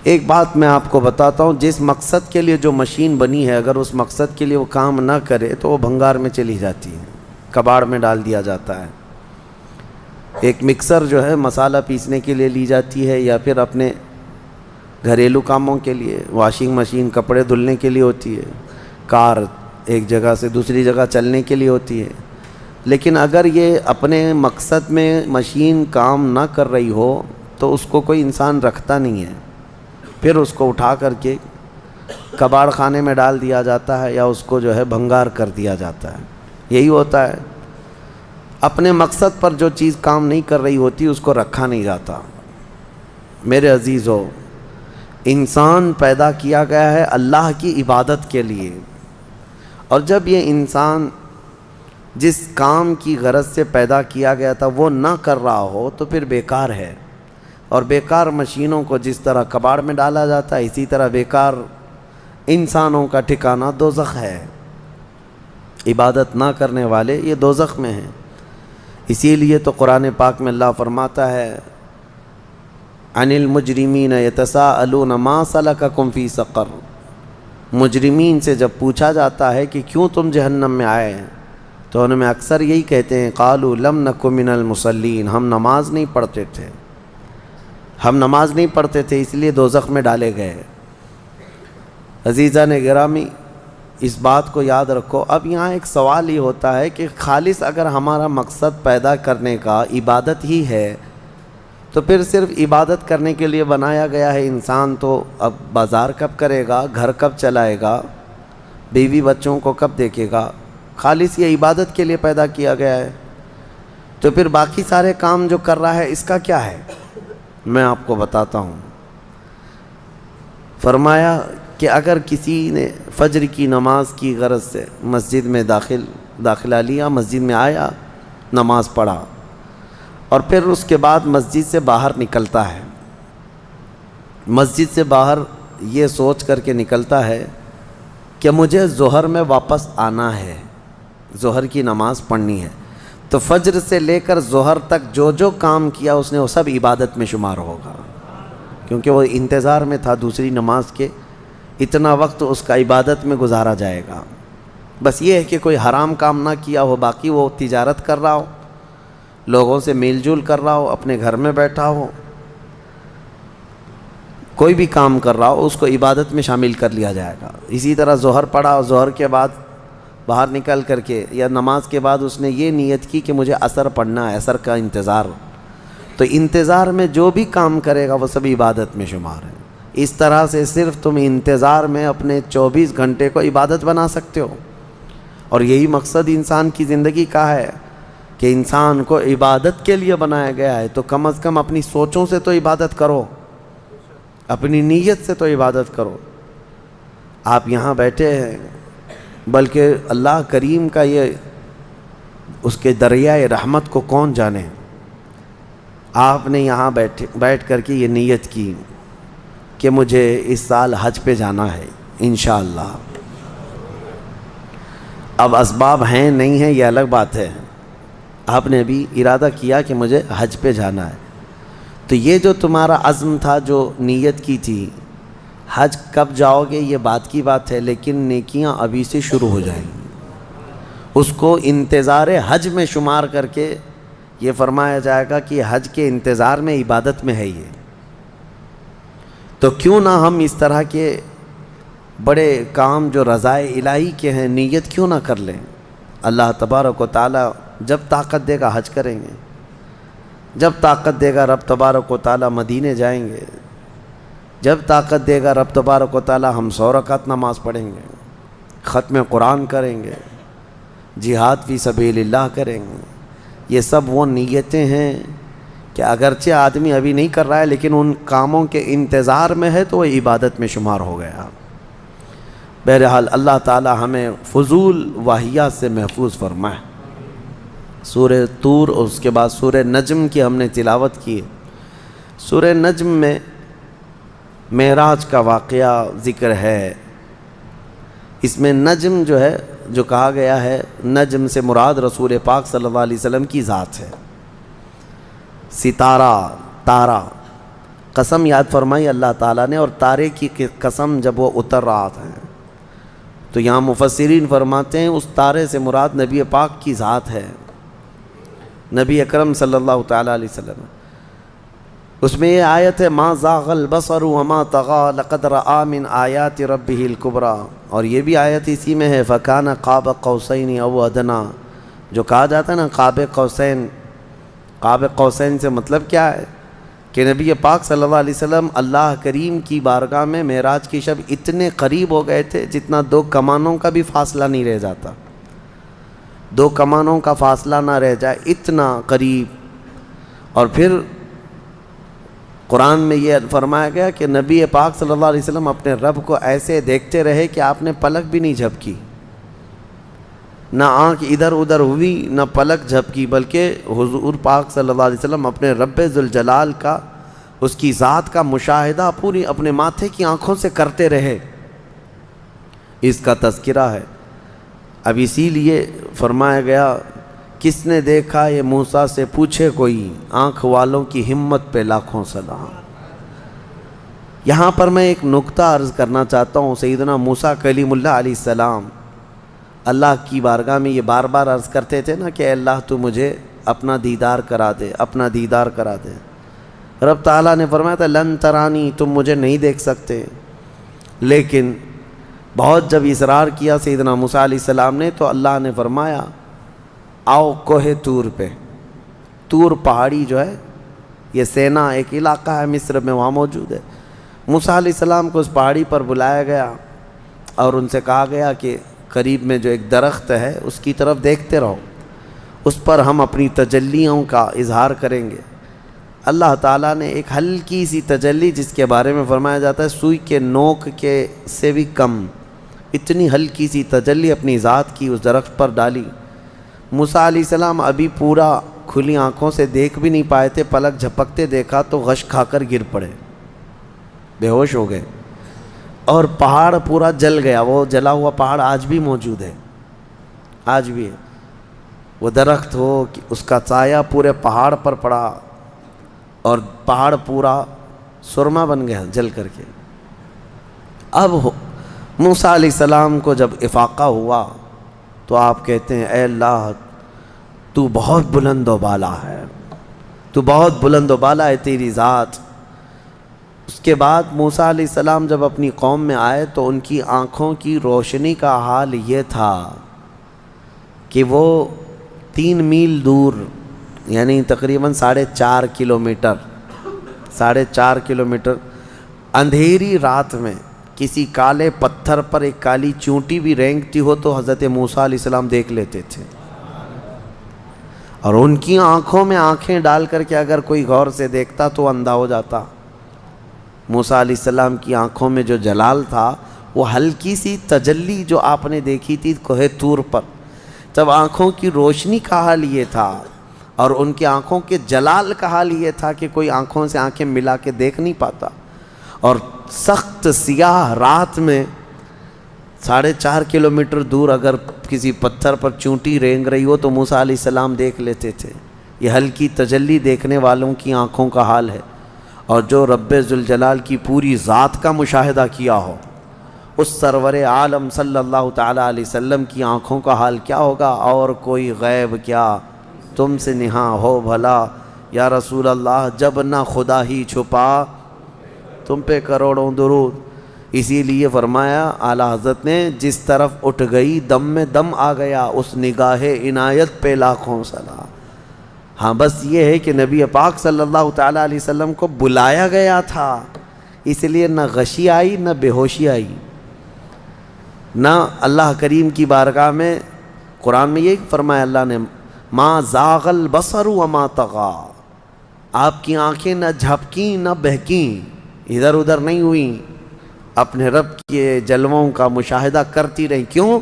ایک بات میں آپ کو بتاتا ہوں، جس مقصد کے لیے جو مشین بنی ہے اگر اس مقصد کے لیے وہ کام نہ کرے تو وہ بھنگار میں چلی جاتی ہے، کباڑ میں ڈال دیا جاتا ہے۔ ایک مکسر جو ہے مسالہ پیسنے کے لیے لی جاتی ہے، یا پھر اپنے گھریلو کاموں کے لیے، واشنگ مشین کپڑے دھلنے کے لیے ہوتی ہے، کار ایک جگہ سے دوسری جگہ چلنے کے لیے ہوتی ہے۔ لیکن اگر یہ اپنے مقصد میں مشین کام نہ کر رہی ہو تو اس کو کوئی انسان رکھتا نہیں ہے، پھر اس کو اٹھا کر کے کباڑ خانے میں ڈال دیا جاتا ہے، یا اس کو جو ہے بھنگار کر دیا جاتا ہے۔ یہی ہوتا ہے، اپنے مقصد پر جو چیز کام نہیں کر رہی ہوتی اس کو رکھا نہیں جاتا۔ میرے عزیزو، انسان پیدا کیا گیا ہے اللہ کی عبادت کے لیے، اور جب یہ انسان جس کام کی غرض سے پیدا کیا گیا تھا وہ نہ کر رہا ہو تو پھر بیکار ہے۔ اور بیکار مشینوں کو جس طرح کباڑ میں ڈالا جاتا ہے، اسی طرح بیکار انسانوں کا ٹھکانہ دوزخ ہے۔ عبادت نہ کرنے والے یہ دوزخ میں ہیں۔ اسی لیے تو قرآن پاک میں اللہ فرماتا ہے عن المجرمین یتساءلون ما سلککم فی سقر۔ مجرمین سے جب پوچھا جاتا ہے کہ کیوں تم جہنم میں آئے ہیں تو ان میں اکثر یہی کہتے ہیں قالوا لم نک من المصلین، ہم نماز نہیں پڑھتے تھے، ہم نماز نہیں پڑھتے تھے اس لیے دوزخ میں ڈالے گئے۔ عزیزان گرامی، اس بات کو یاد رکھو۔ اب یہاں ایک سوال یہ ہوتا ہے کہ خالص اگر ہمارا مقصد پیدا کرنے کا عبادت ہی ہے تو پھر صرف عبادت کرنے کے لیے بنایا گیا ہے انسان، تو اب بازار کب کرے گا، گھر کب چلائے گا، بیوی بچوں کو کب دیکھے گا؟ خالص یہ عبادت کے لیے پیدا کیا گیا ہے، تو پھر باقی سارے کام جو کر رہا ہے اس کا کیا ہے؟ میں آپ کو بتاتا ہوں۔ فرمایا کہ اگر کسی نے فجر کی نماز کی غرض سے مسجد میں داخلہ لیا، مسجد میں آیا، نماز پڑھا، اور پھر اس کے بعد مسجد سے باہر نکلتا ہے، مسجد سے باہر یہ سوچ کر کے نکلتا ہے کہ مجھے ظہر میں واپس آنا ہے، ظہر کی نماز پڑھنی ہے، تو فجر سے لے کر ظہر تک جو جو کام کیا اس نے وہ سب عبادت میں شمار ہوگا، کیونکہ وہ انتظار میں تھا دوسری نماز کے، اتنا وقت اس کا عبادت میں گزارا جائے گا۔ بس یہ ہے کہ کوئی حرام کام نہ کیا ہو، باقی وہ تجارت کر رہا ہو، لوگوں سے میل جول کر رہا ہو، اپنے گھر میں بیٹھا ہو، کوئی بھی کام کر رہا ہو، اس کو عبادت میں شامل کر لیا جائے گا۔ اسی طرح ظہر پڑھا، اور ظہر کے بعد باہر نکل کر کے یا نماز کے بعد اس نے یہ نیت کی کہ مجھے عصر پڑھنا ہے، عصر کا انتظار، تو انتظار میں جو بھی کام کرے گا وہ سب عبادت میں شمار ہے۔ اس طرح سے صرف تم انتظار میں اپنے 24 گھنٹے کو عبادت بنا سکتے ہو، اور یہی مقصد انسان کی زندگی کا ہے کہ انسان کو عبادت کے لیے بنایا گیا ہے، تو کم از کم اپنی سوچوں سے تو عبادت کرو، اپنی نیت سے تو عبادت کرو۔ آپ یہاں بیٹھے ہیں، بلکہ اللہ کریم کا یہ اس کے دریائے رحمت کو کون جانے، آپ نے یہاں بیٹھ کر کے یہ نیت کی کہ مجھے اس سال حج پہ جانا ہے انشاءاللہ۔ اب اسباب ہیں نہیں ہیں یہ الگ بات ہے، آپ نے ابھی ارادہ کیا کہ مجھے حج پہ جانا ہے، تو یہ جو تمہارا عزم تھا، جو نیت کی تھی، حج کب جاؤ گے یہ بات کی بات ہے، لیکن نیکیاں ابھی سے شروع ہو جائیں گی۔ اس کو انتظار حج میں شمار کر کے یہ فرمایا جائے گا کہ حج کے انتظار میں عبادت میں ہے یہ۔ تو کیوں نہ ہم اس طرح کے بڑے کام جو رضائے الہی کے ہیں نیت کیوں نہ کر لیں؟ اللہ تبارک و تعالیٰ جب طاقت دے گا حج کریں گے، جب طاقت دے گا رب تبارک و تعالیٰ مدینے جائیں گے، جب طاقت دے گا رب تبارک و تعالیٰ ہم 100 رکعت نماز پڑھیں گے، ختم قرآن کریں گے، جہاد فی سبیل اللہ کریں گے۔ یہ سب وہ نیتیں ہیں کہ اگرچہ آدمی ابھی نہیں کر رہا ہے لیکن ان کاموں کے انتظار میں ہے تو وہ عبادت میں شمار ہو گیا۔ بہرحال اللہ تعالی ہمیں فضول واہیات سے محفوظ فرمائے۔ سورہ طور اور اس کے بعد سورہ نجم کی ہم نے تلاوت کی۔ سورہ نجم میں معراج کا واقعہ ذکر ہے۔ اس میں نجم جو ہے، جو کہا گیا ہے، نجم سے مراد رسول پاک صلی اللہ علیہ وسلم کی ذات ہے۔ ستارہ، تارہ، قسم یاد فرمائی اللہ تعالیٰ نے، اور تارے کی قسم جب وہ اتر رہا تھا. تو یہاں مفسرین فرماتے ہیں اس تارے سے مراد نبی پاک کی ذات ہے، نبی اکرم صلی اللہ تعالیٰ علیہ وسلم. اس میں یہ آیت ہے ما زاغ البصر وما طغى لقد رأى من آیات ربه الکبریٰ، اور یہ بھی آیت اسی میں ہے فکان قاب قوسین او ادنیٰ. جو کہا جاتا ہے نا قاب قوسین، قاب قوسین سے مطلب کیا ہے کہ نبی پاک صلی اللہ علیہ وسلم اللہ کریم کی بارگاہ میں معراج کی شب اتنے قریب ہو گئے تھے جتنا 2 کمانوں کا بھی فاصلہ نہیں رہ جاتا، 2 کمانوں کا فاصلہ نہ رہ جائے، اتنا قریب. اور پھر قرآن میں یہ فرمایا گیا کہ نبی پاک صلی اللہ علیہ وسلم اپنے رب کو ایسے دیکھتے رہے کہ آپ نے پلک بھی نہیں جھپکی، نہ آنکھ ادھر ادھر ہوئی نہ پلک جھپکی، بلکہ حضور پاک صلی اللہ علیہ وسلم اپنے رب ذوالجلال کا، اس کی ذات کا مشاہدہ پوری اپنے ماتھے کی آنکھوں سے کرتے رہے. اس کا تذکرہ ہے. اب اسی لیے فرمایا گیا کس نے دیکھا یہ موسیٰ سے پوچھے کوئی، آنکھ والوں کی ہمت پہ لاکھوں سلام. یہاں پر میں ایک نکتہ عرض کرنا چاہتا ہوں. سیدنا موسیٰ کلیم اللہ علیہ السلام اللہ کی بارگاہ میں یہ بار بار عرض کرتے تھے نا کہ اے اللہ تو مجھے اپنا دیدار کرا دے، اپنا دیدار کرا دے. رب تعالیٰ نے فرمایا تھا لن ترانی، تم مجھے نہیں دیکھ سکتے. لیکن بہت جب اصرار کیا سیدنا موسیٰ علیہ السلام نے تو اللہ نے فرمایا آؤ کوہ طور پہ. طور پہاڑی جو ہے یہ سینا ایک علاقہ ہے مصر میں، وہاں موجود ہے. موسیٰ علیہ السلام کو اس پہاڑی پر بلایا گیا اور ان سے کہا گیا کہ قریب میں جو ایک درخت ہے اس کی طرف دیکھتے رہو، اس پر ہم اپنی تجلیوں کا اظہار کریں گے. اللہ تعالیٰ نے ایک ہلکی سی تجلی جس کے بارے میں فرمایا جاتا ہے سوئی کے نوک کے سے بھی کم، اتنی ہلکی سی تجلی اپنی ذات کی اس درخت پر ڈالی. موسیٰ علیہ السلام ابھی پورا کھلی آنکھوں سے دیکھ بھی نہیں پائے تھے، پلک جھپکتے دیکھا تو غش کھا کر گر پڑے، بے ہوش ہو گئے، اور پہاڑ پورا جل گیا. وہ جلا ہوا پہاڑ آج بھی موجود ہے، آج بھی ہے. وہ درخت ہو کہ اس کا سایہ پورے پہاڑ پر پڑا اور پہاڑ پورا سرما بن گیا جل کر کے. اب موسیٰ علیہ السلام کو جب افاقہ ہوا تو آپ کہتے ہیں اے اللہ تو بہت بلند و بالا ہے، تو بہت بلند و بالا ہے تیری ذات. اس کے بعد موسیٰ علیہ السلام جب اپنی قوم میں آئے تو ان کی آنکھوں کی روشنی کا حال یہ تھا کہ وہ 3 میل دور یعنی تقریباً 4.5 کلومیٹر 4.5 کلومیٹر اندھیری رات میں کسی کالے پتھر پر ایک کالی چونٹی بھی رینگتی ہو تو حضرت موسیٰ علیہ السلام دیکھ لیتے تھے. اور ان کی آنکھوں میں آنکھیں ڈال کر کے اگر کوئی غور سے دیکھتا تو اندھا ہو جاتا. موسیٰ علیہ السلام کی آنکھوں میں جو جلال تھا وہ ہلکی سی تجلی جو آپ نے دیکھی تھی کوہ طور پر، تب آنکھوں کی روشنی کا حال یہ تھا اور ان کی آنکھوں کے جلال کا حال یہ تھا کہ کوئی آنکھوں سے آنکھیں ملا کے دیکھ نہیں پاتا. اور سخت سیاہ رات میں 4.5 کلومیٹر دور اگر کسی پتھر پر چونٹی رینگ رہی ہو تو موسیٰ علیہ السلام دیکھ لیتے تھے. یہ ہلکی تجلی دیکھنے والوں کی آنکھوں کا حال ہے. اور جو رب ذوالجلال کی پوری ذات کا مشاہدہ کیا ہو اس سرور عالم صلی اللہ تعالیٰ علیہ وسلم کی آنکھوں کا حال کیا ہوگا. اور کوئی غیب کیا تم سے نہاں ہو بھلا یا رسول اللہ، جب نہ خدا ہی چھپا تم پہ کروڑوں درود. اسی لیے فرمایا اعلیٰ حضرت نے جس طرف اٹھ گئی دم میں دم آ گیا، اس نگاہ عنایت پہ لاکھوں سلام. ہاں بس یہ ہے کہ نبی پاک صلی اللہ تعالیٰ علیہ وسلم کو بلایا گیا تھا، اس لیے نہ غشی آئی نہ بے ہوشی آئی، نہ اللہ کریم کی بارگاہ میں. قرآن میں یہ فرمایا اللہ نے ما زاغ البصر وما طغى، آپ کی آنکھیں نہ جھپکیں نہ بہکیں، ادھر ادھر نہیں ہوئیں، اپنے رب کے جلووں کا مشاہدہ کرتی رہیں. کیوں؟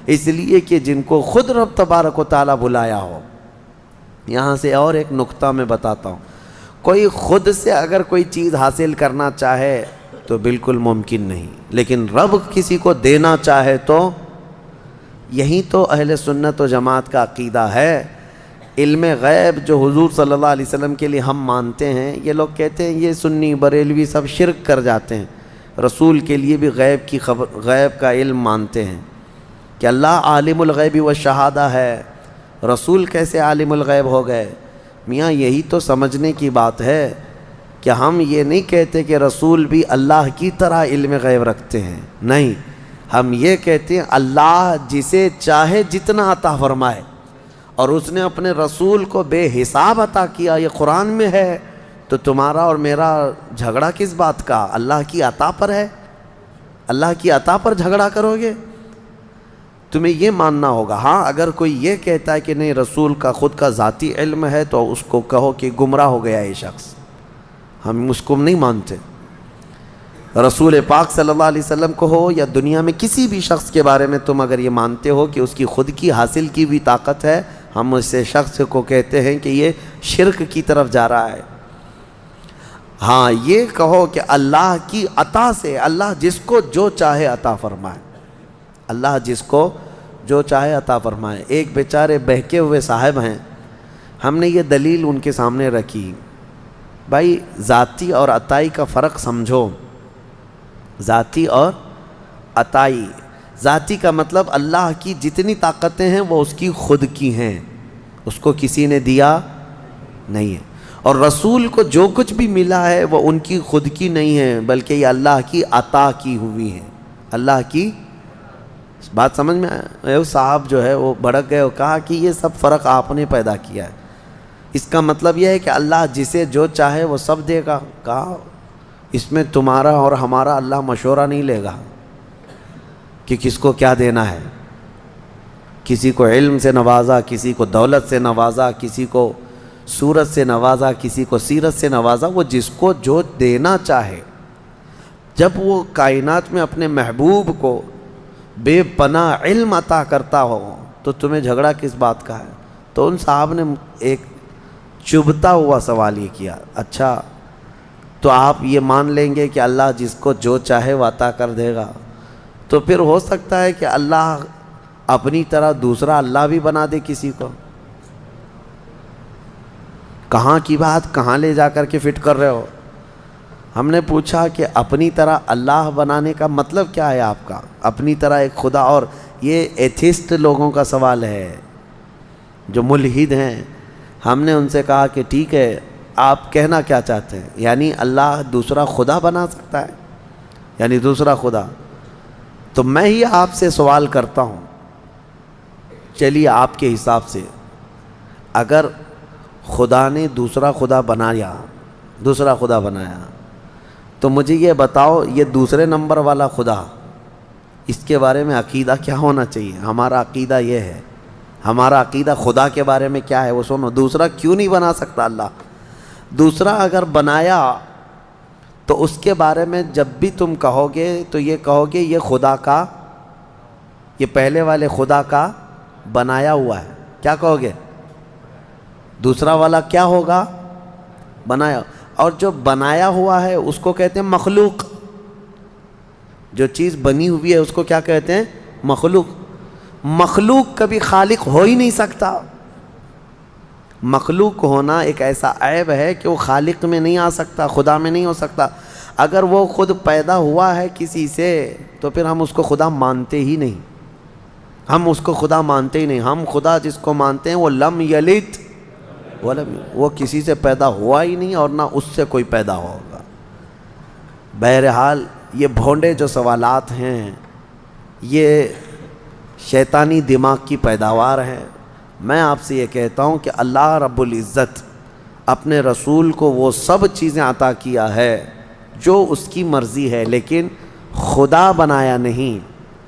اس لیے کہ جن کو خود رب تبارک و تعالیٰ بلایا ہو. یہاں سے اور ایک نقطہ میں بتاتا ہوں، کوئی خود سے اگر کوئی چیز حاصل کرنا چاہے تو بالکل ممکن نہیں، لیکن رب کسی کو دینا چاہے تو یہی تو اہل سنت و جماعت کا عقیدہ ہے علم غیب جو حضور صلی اللہ علیہ وسلم کے لیے ہم مانتے ہیں، یہ لوگ کہتے ہیں یہ سنی بریلوی سب شرک کر جاتے ہیں، رسول کے لیے بھی غیب کی خبر، غیب کا علم مانتے ہیں کہ اللہ عالم الغیب والشہادہ ہے، رسول کیسے عالم الغیب ہو گئے؟ میاں یہی تو سمجھنے کی بات ہے کہ ہم یہ نہیں کہتے کہ رسول بھی اللہ کی طرح علم غیب رکھتے ہیں، نہیں، ہم یہ کہتے ہیں اللہ جسے چاہے جتنا عطا فرمائے، اور اس نے اپنے رسول کو بے حساب عطا کیا، یہ قرآن میں ہے، تو تمہارا اور میرا جھگڑا کس بات کا؟ اللہ کی عطا پر ہے، اللہ کی عطا پر جھگڑا کرو گے؟ تمہیں یہ ماننا ہوگا۔ ہاں اگر کوئی یہ کہتا ہے کہ نہیں رسول کا خود کا ذاتی علم ہے تو اس کو کہو کہ گمراہ ہو گیا یہ شخص، ہم اس کو نہیں مانتے۔ رسول پاک صلی اللہ علیہ وسلم کو ہو یا دنیا میں کسی بھی شخص کے بارے میں تم اگر یہ مانتے ہو کہ اس کی خود کی حاصل کی بھی طاقت ہے، ہم اس سے شخص کو کہتے ہیں کہ یہ شرک کی طرف جا رہا ہے۔ ہاں یہ کہو کہ اللہ کی عطا سے اللہ جس کو جو چاہے عطا فرمائے، اللہ جس کو جو چاہے عطا فرمائے۔ ایک بیچارے بہکے ہوئے صاحب ہیں، ہم نے یہ دلیل ان کے سامنے رکھی، بھائی ذاتی اور عطائی کا فرق سمجھو، ذاتی اور عطائی۔ ذاتی کا مطلب اللہ کی جتنی طاقتیں ہیں وہ اس کی خود کی ہیں، اس کو کسی نے دیا نہیں ہے، اور رسول کو جو کچھ بھی ملا ہے وہ ان کی خود کی نہیں ہے بلکہ یہ اللہ کی عطا کی ہوئی ہیں، اللہ کی۔ بات سمجھ میں آئے؟ صاحب جو ہے وہ بھڑک گئے اور کہا کہ یہ سب فرق آپ نے پیدا کیا ہے، اس کا مطلب یہ ہے کہ اللہ جسے جو چاہے وہ سب دے گا۔ کہا اس میں تمہارا اور ہمارا اللہ مشورہ نہیں لے گا کہ کس کو کیا دینا ہے، کسی کو علم سے نوازا، کسی کو دولت سے نوازا، کسی کو صورت سے نوازا، کسی کو سیرت سے نوازا، وہ جس کو جو دینا چاہے۔ جب وہ کائنات میں اپنے محبوب کو بے پناہ علم عطا کرتا ہو تو تمہیں جھگڑا کس بات کا ہے؟ تو ان صاحب نے ایک چبھتا ہوا سوال یہ کیا، اچھا تو آپ یہ مان لیں گے کہ اللہ جس کو جو چاہے وہ عطا کر دے گا، تو پھر ہو سکتا ہے کہ اللہ اپنی طرح دوسرا اللہ بھی بنا دے کسی کو؟ کہاں کی بات کہاں لے جا کر کے فٹ کر رہے ہو؟ ہم نے پوچھا کہ اپنی طرح اللہ بنانے کا مطلب کیا ہے آپ کا؟ اپنی طرح ایک خدا، اور یہ ایتھسٹ لوگوں کا سوال ہے جو ملحد ہیں۔ ہم نے ان سے کہا کہ ٹھیک ہے آپ کہنا کیا چاہتے ہیں؟ یعنی اللہ دوسرا خدا بنا سکتا ہے، یعنی دوسرا خدا؟ تو میں ہی آپ سے سوال کرتا ہوں، چلیے آپ کے حساب سے اگر خدا نے دوسرا خدا بنایا، دوسرا خدا بنایا، تو مجھے یہ بتاؤ یہ دوسرے نمبر والا خدا، اس کے بارے میں عقیدہ کیا ہونا چاہیے؟ ہمارا عقیدہ یہ ہے، ہمارا عقیدہ خدا کے بارے میں کیا ہے وہ سنو۔ دوسرا کیوں نہیں بنا سکتا اللہ؟ دوسرا اگر بنایا تو اس کے بارے میں جب بھی تم کہو گے تو یہ کہو گے یہ خدا کا، یہ پہلے والے خدا کا بنایا ہوا ہے، کیا کہو گے؟ دوسرا والا کیا ہوگا؟ بنایا۔ اور جو بنایا ہوا ہے اس کو کہتے ہیں مخلوق، جو چیز بنی ہوئی ہے اس کو کیا کہتے ہیں؟ مخلوق۔ مخلوق کبھی خالق ہو ہی نہیں سکتا۔ مخلوق ہونا ایک ایسا عیب ہے کہ وہ خالق میں نہیں آ سکتا، خدا میں نہیں ہو سکتا۔ اگر وہ خود پیدا ہوا ہے کسی سے تو پھر ہم اس کو خدا مانتے ہی نہیں، ہم اس کو خدا مانتے ہی نہیں۔ ہم خدا جس کو مانتے ہیں وہ لم یلد ولم، وہ کسی سے پیدا ہوا ہی نہیں اور نہ اس سے کوئی پیدا ہوگا۔ بہرحال یہ بھونڈے جو سوالات ہیں یہ شیطانی دماغ کی پیداوار ہے۔ میں آپ سے یہ کہتا ہوں کہ اللہ رب العزت اپنے رسول کو وہ سب چیزیں عطا کیا ہے جو اس کی مرضی ہے، لیکن خدا بنایا نہیں،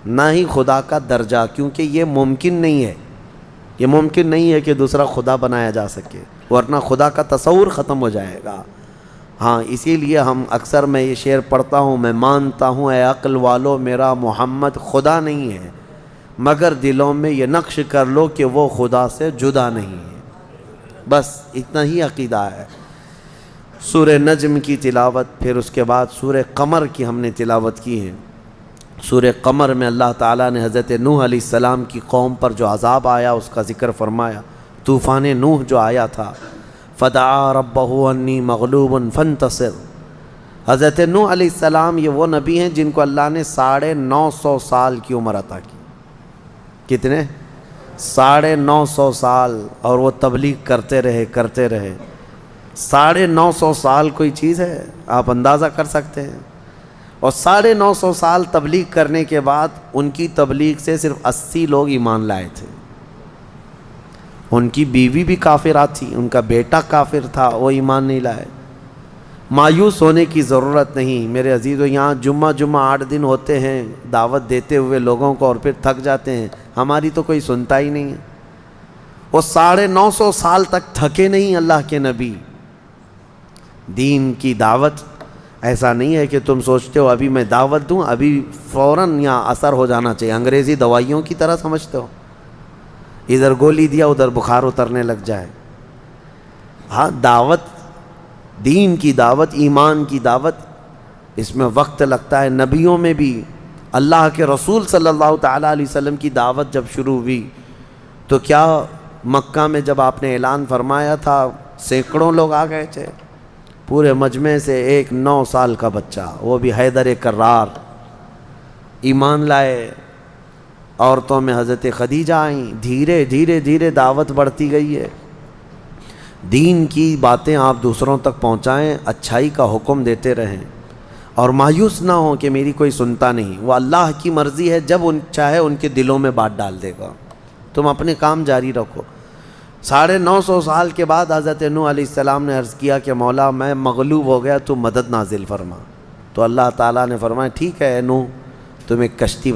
نہ ہی خدا کا درجہ، کیونکہ یہ ممکن نہیں ہے، یہ ممکن نہیں ہے کہ دوسرا خدا بنایا جا سکے، ورنہ خدا کا تصور ختم ہو جائے گا۔ ہاں اسی لیے ہم اکثر میں یہ شعر پڑھتا ہوں، میں مانتا ہوں اے عقل والو میرا محمد خدا نہیں ہے، مگر دلوں میں یہ نقش کر لو کہ وہ خدا سے جدا نہیں ہے۔ بس اتنا ہی عقیدہ ہے۔ سورہ نجم کی تلاوت، پھر اس کے بعد سورہ قمر کی ہم نے تلاوت کی ہے۔ سورہ قمر میں اللہ تعالیٰ نے حضرت نوح علیہ السلام کی قوم پر جو عذاب آیا اس کا ذکر فرمایا۔ طوفان نوح جو آیا تھا، فدعا ربہ انی مغلوب فانتصر، حضرت نوح علیہ السلام یہ وہ نبی ہیں جن کو اللہ نے 950 سال کی عمر عطا کی. کتنے؟ 950 سال. اور وہ تبلیغ کرتے رہے. 950 سال کوئی چیز ہے؟ آپ اندازہ کر سکتے ہیں. اور 950 سال تبلیغ کرنے کے بعد ان کی تبلیغ سے صرف 80 لوگ ایمان لائے تھے. ان کی بیوی بھی کافرہ تھی، ان کا بیٹا کافر تھا، وہ ایمان نہیں لائے. مایوس ہونے کی ضرورت نہیں میرے عزیزو. یہاں جمعہ 8 دن ہوتے ہیں دعوت دیتے ہوئے لوگوں کو، اور پھر تھک جاتے ہیں. ہماری تو کوئی سنتا ہی نہیں ہے. وہ 950 سال تک تھکے نہیں اللہ کے نبی. دین کی دعوت ایسا نہیں ہے کہ تم سوچتے ہو ابھی میں دعوت دوں ابھی فوراً یہاں اثر ہو جانا چاہیے. انگریزی دوائیوں کی طرح سمجھتے ہو، ادھر گولی دیا ادھر بخار اترنے لگ جائے. ہاں، دعوت، دین کی دعوت، ایمان کی دعوت، اس میں وقت لگتا ہے. نبیوں میں بھی اللہ کے رسول صلی اللہ تعالیٰ علیہ وسلم کی دعوت جب شروع ہوئی تو کیا مکہ میں جب آپ نے اعلان فرمایا تھا سینکڑوں لوگ آ گئے تھے. پورے مجمع سے ایک 9 سال کا بچہ، وہ بھی حیدر کرار، ایمان لائے. عورتوں میں حضرت خدیجہ آئیں. دھیرے دھیرے دعوت بڑھتی گئی ہے. دین کی باتیں آپ دوسروں تک پہنچائیں، اچھائی کا حکم دیتے رہیں، اور مایوس نہ ہوں کہ میری کوئی سنتا نہیں. وہ اللہ کی مرضی ہے، جب چاہے ان کے دلوں میں بات ڈال دے گا. تم اپنے کام جاری رکھو. 950 سال کے بعد حضرت نوح علیہ السلام نے عرض کیا کہ مولا میں مغلوب ہو گیا، تو مدد نازل فرما. تو اللہ تعالیٰ نے فرمایا ٹھیک ہے نوح، تم ایک کشتی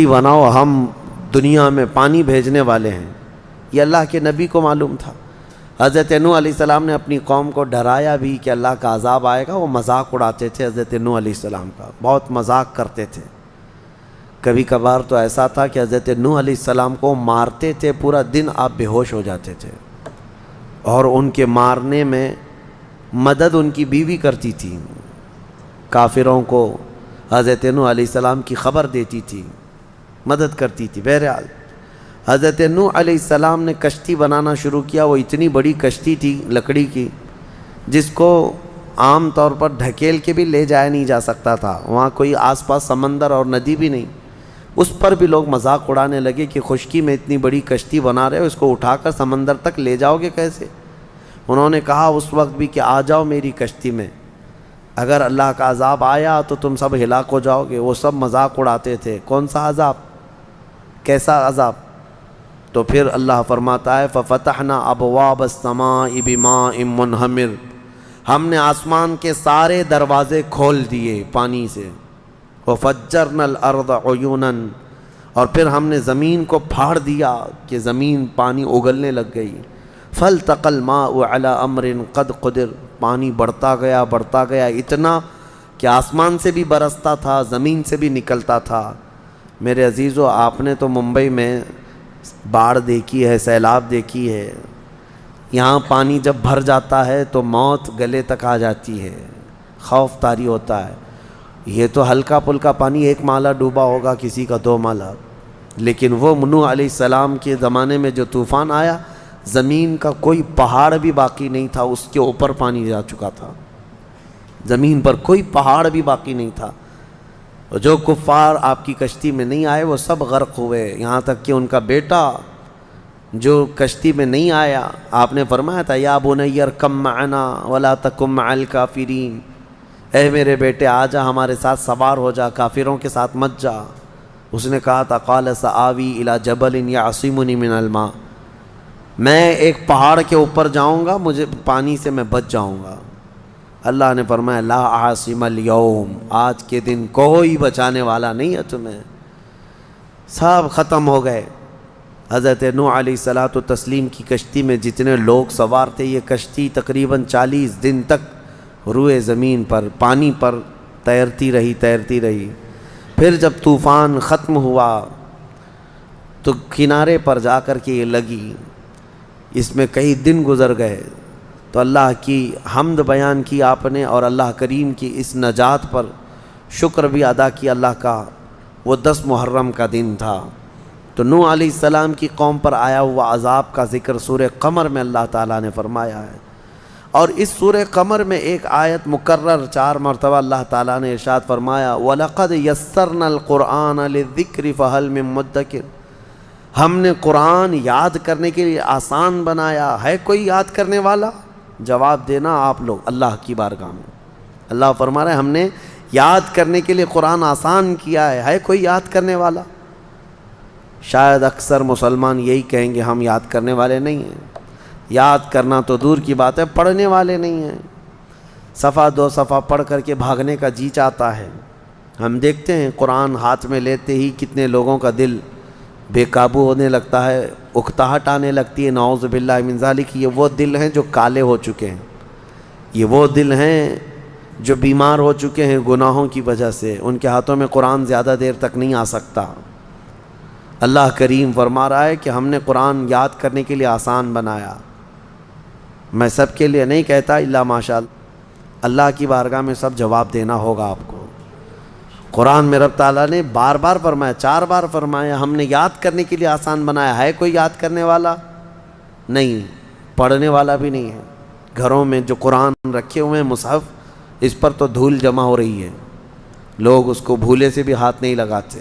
بناؤ، ہم دنیا میں پانی بھیجنے والے ہیں. یہ اللہ کے نبی کو معلوم تھا. حضرت نوح علیہ السلام نے اپنی قوم کو ڈرایا بھی کہ اللہ کا عذاب آئے گا. وہ مذاق اڑاتے تھے حضرت نوح علیہ السلام کا، بہت مذاق کرتے تھے. کبھی کبھار تو ایسا تھا کہ حضرت نوح علیہ السلام کو مارتے تھے، پورا دن آپ بے ہوش ہو جاتے تھے، اور ان کے مارنے میں مدد ان کی بیوی کرتی تھی. کافروں کو حضرت نوح علیہ السلام کی خبر دیتی تھی، مدد کرتی تھی. بہرحال حضرت نوح علیہ السلام نے کشتی بنانا شروع کیا. وہ اتنی بڑی کشتی تھی لکڑی کی، جس کو عام طور پر ڈھکیل کے بھی لے جایا نہیں جا سکتا تھا. وہاں کوئی آس پاس سمندر اور ندی بھی نہیں. اس پر بھی لوگ مذاق اڑانے لگے کہ خشکی میں اتنی بڑی کشتی بنا رہے ہو، اس کو اٹھا کر سمندر تک لے جاؤ گے کیسے؟ انہوں نے کہا اس وقت بھی کہ آ جاؤ میری کشتی میں، اگر اللہ کا عذاب آیا تو تم سب ہلاک ہو جاؤ گے. وہ سب مذاق اڑاتے تھے. کون سا عذاب؟ کیسا عذاب؟ تو پھر اللہ فرماتا ہے فَفَتَحْنَا أَبْوَابَ السَّمَاءِ بِمَاءٍ مُنْهَمِرٍ، ہم نے آسمان کے سارے دروازے کھول دیے پانی سے. وَفَجَّرْنَا الْأَرْضَ عُيُونًا، اور پھر ہم نے زمین کو پھاڑ دیا کہ زمین پانی اگلنے لگ گئی. فَالْتَقَى الْمَاءُ عَلَى أَمْرٍ قَدْ قُدِرَ، پانی بڑھتا گیا اتنا کہ آسمان سے بھی برستا تھا، زمین سے بھی نکلتا تھا. میرے عزیزو، آپ نے تو ممبئی میں باڑھ دیکھی ہے، سیلاب دیکھی ہے. یہاں پانی جب بھر جاتا ہے تو موت گلے تک آ جاتی ہے، خوف طاری ہوتا ہے. یہ تو ہلکا پھلکا پانی، 1 مالا ڈوبا ہوگا، کسی کا 2 مالا. لیکن وہ نوح علیہ السلام کے زمانے میں جو طوفان آیا، زمین کا کوئی پہاڑ بھی باقی نہیں تھا، اس کے اوپر پانی جا چکا تھا. زمین پر کوئی پہاڑ بھی باقی نہیں تھا. جو کفار آپ کی کشتی میں نہیں آئے وہ سب غرق ہوئے، یہاں تک کہ ان کا بیٹا جو کشتی میں نہیں آیا، آپ نے فرمایا تھا یا بنی ارکب معنا ولا تکن مع الکافرین، اے میرے بیٹے آ جا ہمارے ساتھ سوار ہو جا، کافروں کے ساتھ مت جا. اس نے کہا تھا قال سآوی الی جبل یعصمنی من الماء، میں ایک پہاڑ کے اوپر جاؤں گا، مجھے پانی سے میں بچ جاؤں گا. اللہ نے فرمایا لا عاصم اليوم، آج کے دن کوئی بچانے والا نہیں ہے تمہیں، سب ختم ہو گئے. حضرت نوح علیہ الصلوۃ والتسلیم کی کشتی میں جتنے لوگ سوار تھے، یہ کشتی تقریباً 40 دن تک روئے زمین پر پانی پر تیرتی رہی. پھر جب طوفان ختم ہوا تو کنارے پر جا کر کے یہ لگی. اس میں کئی دن گزر گئے تو اللہ کی حمد بیان کی آپ نے، اور اللہ کریم کی اس نجات پر شکر بھی ادا کیا اللہ کا. وہ 10 محرم کا دن تھا. تو نوح علیہ السلام کی قوم پر آیا ہوا عذاب کا ذکر سورہ قمر میں اللہ تعالیٰ نے فرمایا ہے، اور اس سورہ قمر میں ایک آیت مکرر 4 مرتبہ اللہ تعالیٰ نے ارشاد فرمایا وَلَقَدْ يَسَّرْنَا الْقُرْآنَ لِلذِّكْرِ فَهَلْ مِن مُدَّكِرٍ، ہم نے قرآن یاد کرنے کے لیے آسان بنایا، ہے کوئی یاد کرنے والا؟ جواب دینا آپ لوگ اللہ کی بارگاہ میں۔ اللہ فرما رہے ہیں ہم نے یاد کرنے کے لیے قرآن آسان کیا ہے کوئی یاد کرنے والا؟ شاید اکثر مسلمان یہی کہیں گے ہم یاد کرنے والے نہیں ہیں، یاد کرنا تو دور کی بات ہے، پڑھنے والے نہیں ہیں، صفحہ 2 صفحہ پڑھ کر کے بھاگنے کا جی چاہتا ہے۔ ہم دیکھتے ہیں قرآن ہاتھ میں لیتے ہی کتنے لوگوں کا دل بے قابو ہونے لگتا ہے، اکتاہٹ آنے لگتی ہے، نعوذ باللہ من ذالک۔ یہ وہ دل ہیں جو کالے ہو چکے ہیں، یہ وہ دل ہیں جو بیمار ہو چکے ہیں گناہوں کی وجہ سے، ان کے ہاتھوں میں قرآن زیادہ دیر تک نہیں آ سکتا۔ اللہ کریم فرما رہا ہے کہ ہم نے قرآن یاد کرنے کے لیے آسان بنایا۔ میں سب کے لیے نہیں کہتا الا ماشاءاللہ، اللہ کی بارگاہ میں سب جواب دینا ہوگا آپ کو۔ قرآن میں رب تعالیٰ نے بار بار فرمایا، 4 بار فرمایا ہم نے یاد کرنے کے لیے آسان بنایا، ہے کوئی یاد کرنے والا؟ نہیں، پڑھنے والا بھی نہیں ہے۔ گھروں میں جو قرآن رکھے ہوئے ہیں مصحف، اس پر تو دھول جمع ہو رہی ہے، لوگ اس کو بھولے سے بھی ہاتھ نہیں لگاتے۔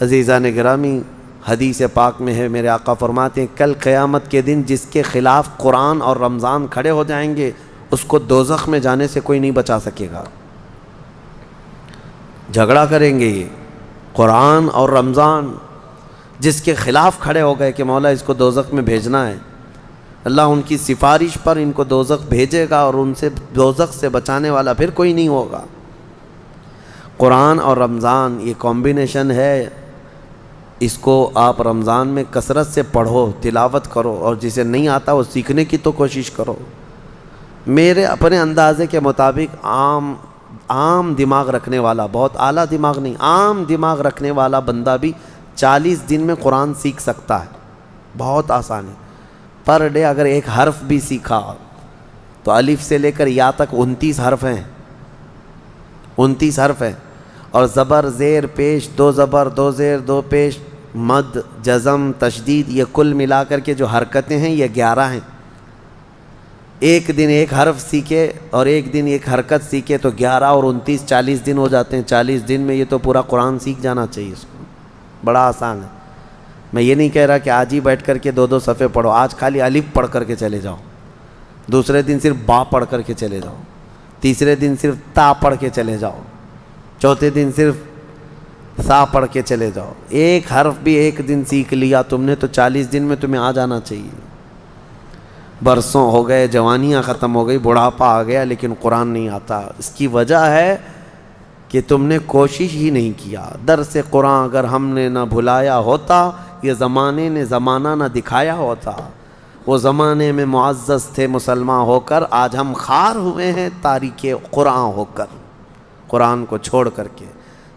عزیزان گرامی، حدیث پاک میں ہے میرے آقا فرماتے ہیں کل قیامت کے دن جس کے خلاف قرآن اور رمضان کھڑے ہو جائیں گے اس کو دوزخ میں جانے سے کوئی نہیں بچا سکے گا۔ جھگڑا کریں گے یہ قرآن اور رمضان، جس کے خلاف کھڑے ہو گئے کہ مولا اس کو دوزخ میں بھیجنا ہے، اللہ ان کی سفارش پر ان کو دوزخ بھیجے گا، اور ان سے دوزخ سے بچانے والا پھر کوئی نہیں ہوگا۔ قرآن اور رمضان یہ کمبینیشن ہے، اس کو آپ رمضان میں کثرت سے پڑھو، تلاوت کرو، اور جسے نہیں آتا وہ سیکھنے کی تو کوشش کرو۔ میرے اپنے اندازے کے مطابق عام دماغ رکھنے والا، بہت اعلیٰ دماغ نہیں، عام دماغ رکھنے والا بندہ بھی 40 دن میں قرآن سیکھ سکتا ہے، بہت آسان ہے۔ پر ڈے اگر ایک حرف بھی سیکھا تو الف سے لے کر یا تک 29 حرف ہیں، 29 حرف ہیں، اور زبر زیر پیش، 2 زبر 2 زیر 2 پیش، مد جزم تشدید، یہ کل ملا کر کے جو حرکتیں ہیں یہ 11 ہیں۔ ایک دن ایک حرف سیکھے اور ایک دن ایک حرکت سیکھے تو 11 اور 29 40 دن ہو جاتے ہیں۔ 40 دن میں یہ تو پورا قرآن سیکھ جانا چاہیے اس کو، بڑا آسان ہے۔ میں یہ نہیں کہہ رہا کہ آج ہی بیٹھ کر کے 2 صفحے پڑھو، آج خالی الف پڑھ کر کے چلے جاؤ، دوسرے دن صرف با پڑھ کر کے چلے جاؤ، تیسرے دن صرف تا پڑھ کے چلے جاؤ، چوتھے دن صرف سا پڑھ کے چلے جاؤ۔ ایک حرف بھی ایک دن سیکھ لیا تم نے تو 40 دن میں تمہیں آ جانا چاہیے۔ برسوں ہو گئے، جوانیاں ختم ہو گئی، بڑھاپا آ گیا، لیکن قرآن نہیں آتا۔ اس کی وجہ ہے کہ تم نے کوشش ہی نہیں کیا۔ درس قرآن اگر ہم نے نہ بھلایا ہوتا، یہ زمانے نے زمانہ نہ دکھایا ہوتا، وہ زمانے میں معزز تھے مسلمان ہو کر، آج ہم خار ہوئے ہیں تاریک قرآن ہو کر، قرآن کو چھوڑ کر کے۔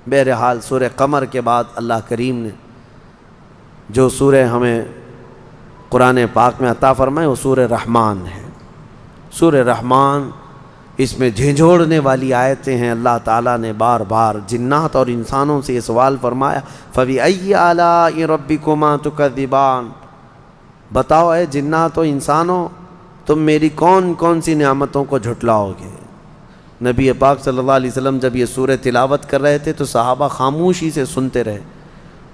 بہرحال سورہ قمر کے بعد اللہ کریم نے جو سورہ ہمیں قرآن پاک میں عطا فرمائے وہ سورہ رحمان ہے۔ سورہ رحمان، اس میں جھنجھوڑنے والی آیتیں ہیں۔ اللہ تعالیٰ نے بار بار جنات اور انسانوں سے یہ سوال فرمایا فَبِأَيِّ آلَاءِ رَبِّكُمَا تُكَذِّبَانِ، بتاؤ اے جنات و انسانوں تم میری کون کون سی نعمتوں کو جھٹلاؤ گے۔ نبی پاک صلی اللہ علیہ وسلم جب یہ سورہ تلاوت کر رہے تھے تو صحابہ خاموشی سے سنتے رہے۔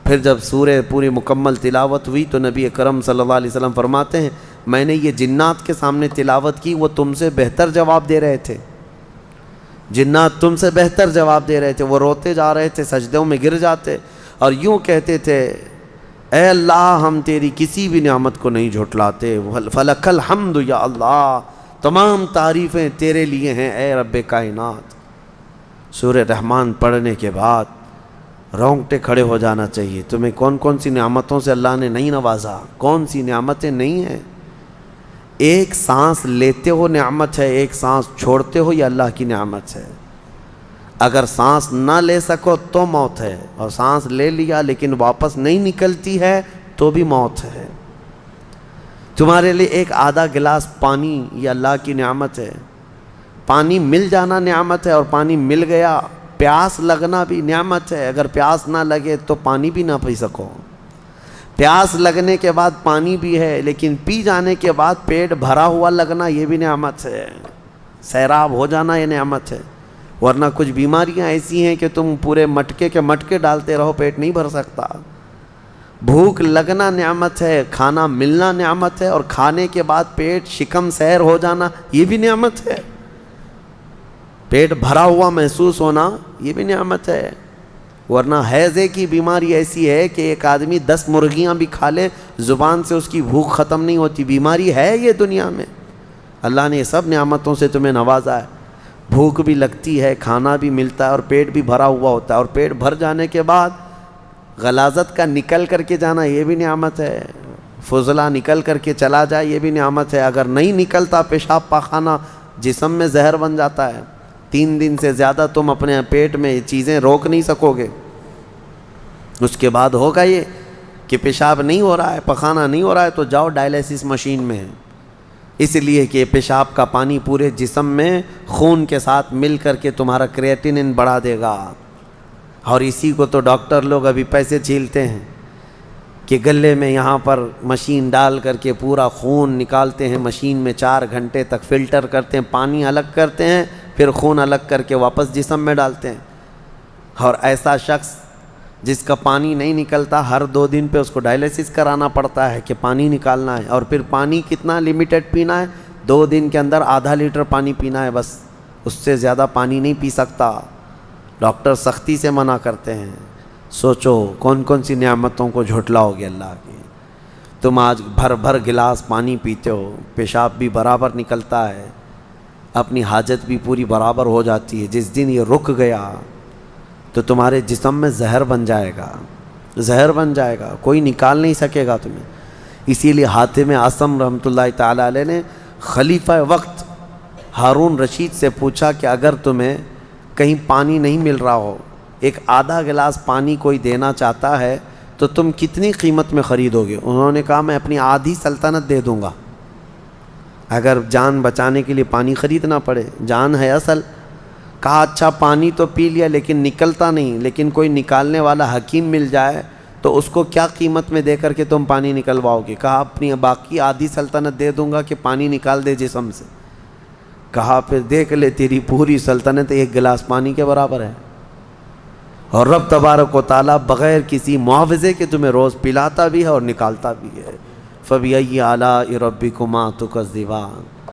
پھر جب سورہ پوری مکمل تلاوت ہوئی تو نبی کرم صلی اللہ علیہ وسلم فرماتے ہیں میں نے یہ جنات کے سامنے تلاوت کی، وہ تم سے بہتر جواب دے رہے تھے، جنات تم سے بہتر جواب دے رہے تھے۔ وہ روتے جا رہے تھے، سجدوں میں گر جاتے اور یوں کہتے تھے اے اللہ ہم تیری کسی بھی نعمت کو نہیں جھٹلاتے، فلک الحمد یا اللہ، تمام تعریفیں تیرے لیے ہیں اے رب کائنات۔ سورہ رحمان پڑھنے کے بعد رونگٹے کھڑے ہو جانا چاہیے۔ تمہیں کون کون سی نعمتوں سے اللہ نے نہیں نوازا، کون سی نعمتیں نہیں ہیں۔ ایک سانس لیتے ہو نعمت ہے، ایک سانس چھوڑتے ہو یہ اللہ کی نعمت ہے۔ اگر سانس نہ لے سکو تو موت ہے، اور سانس لے لیا لیکن واپس نہیں نکلتی ہے تو بھی موت ہے۔ تمہارے لیے ایک آدھا گلاس پانی یہ اللہ کی نعمت ہے۔ پانی مل جانا نعمت ہے، اور پانی مل گیا، پیاس لگنا بھی نعمت ہے۔ اگر پیاس نہ لگے تو پانی بھی نہ پی سکو۔ پیاس لگنے کے بعد پانی بھی ہے، لیکن پی جانے کے بعد پیٹ بھرا ہوا لگنا یہ بھی نعمت ہے، سیراب ہو جانا یہ نعمت ہے۔ ورنہ کچھ بیماریاں ایسی ہیں کہ تم پورے مٹکے کے مٹکے ڈالتے رہو، پیٹ نہیں بھر سکتا۔ بھوک لگنا نعمت ہے، کھانا ملنا نعمت ہے، اور کھانے کے بعد پیٹ شکم سیر ہو جانا یہ بھی نعمت ہے۔ پیٹ بھرا ہوا محسوس ہونا یہ بھی نعمت ہے۔ ورنہ ہیضے کی بیماری ایسی ہے کہ ایک آدمی 10 مرغیاں بھی کھا لے، زبان سے اس کی بھوک ختم نہیں ہوتی۔ بیماری ہے یہ دنیا میں، اللہ نے یہ سب نعمتوں سے تمہیں نوازا ہے۔ بھوک بھی لگتی ہے، کھانا بھی ملتا ہے، اور پیٹ بھی بھرا ہوا ہوتا ہے، اور پیٹ بھر جانے کے بعد غلاظت کا نکل کر کے جانا یہ بھی نعمت ہے۔ فضلہ نکل کر کے چلا جائے یہ بھی نعمت ہے۔ اگر نہیں نکلتا پیشاب پاخانہ، جسم میں زہر بن جاتا ہے، 3 دن سے زیادہ تم اپنے پیٹ میں یہ چیزیں روک نہیں سکو گے۔ اس کے بعد ہوگا یہ کہ پیشاب نہیں ہو رہا ہے، پخانہ نہیں ہو رہا ہے، تو جاؤ ڈائلیسس مشین میں، اس لیے کہ پیشاب کا پانی پورے جسم میں خون کے ساتھ مل کر کے تمہارا کریٹینن بڑھا دے گا۔ اور اسی کو تو ڈاکٹر لوگ ابھی پیسے چھیلتے ہیں کہ گلے میں یہاں پر مشین ڈال کر کے پورا خون نکالتے ہیں، مشین میں 4 گھنٹے تک فلٹر کرتے ہیں، پانی الگ کرتے ہیں، پھر خون الگ کر کے واپس جسم میں ڈالتے ہیں۔ اور ایسا شخص جس کا پانی نہیں نکلتا، ہر 2 دن پہ اس کو ڈائلیسس کرانا پڑتا ہے کہ پانی نکالنا ہے۔ اور پھر پانی کتنا لمیٹڈ پینا ہے، 2 دن کے اندر آدھا لیٹر پانی پینا ہے، بس اس سے زیادہ پانی نہیں پی سکتا۔ ڈاکٹر سختی سے منع کرتے ہیں۔ سوچو کون کون سی نعمتوں کو جھٹلاؤ گے اللہ کی۔ تم آج بھر بھر گلاس پانی پیتے ہو، پیشاب بھی برابر نکلتا ہے، اپنی حاجت بھی پوری برابر ہو جاتی ہے۔ جس دن یہ رک گیا تو تمہارے جسم میں زہر بن جائے گا، زہر بن جائے گا، کوئی نکال نہیں سکے گا تمہیں۔ اسی لیے حاتم اعصم رحمۃ اللہ تعالی علیہ نے خلیفہ وقت ہارون رشید سے پوچھا کہ اگر تمہیں کہیں پانی نہیں مل رہا ہو، ایک آدھا گلاس پانی کوئی دینا چاہتا ہے تو تم کتنی قیمت میں خریدو گے؟ انہوں نے کہا میں اپنی آدھی سلطنت دے دوں گا، اگر جان بچانے کے لیے پانی خریدنا پڑے، جان ہے اصل۔ کہا اچھا پانی تو پی لیا لیکن نکلتا نہیں، لیکن کوئی نکالنے والا حکیم مل جائے تو اس کو کیا قیمت میں دے کر کے تم پانی نکلواؤ گے؟ کہا اپنی باقی آدھی سلطنت دے دوں گا کہ پانی نکال دے جسم سے۔ کہا پھر دیکھ لے تیری پوری سلطنت 1 گلاس پانی کے برابر ہے، اور رب تبارک و تعالیٰ بغیر کسی معاوضے کے تمہیں روز پلاتا بھی ہے اور نکالتا بھی ہے۔ فَبِأَيِّ آلَاءِ رَبِّكُمَا تُكَذِّبَانِ۔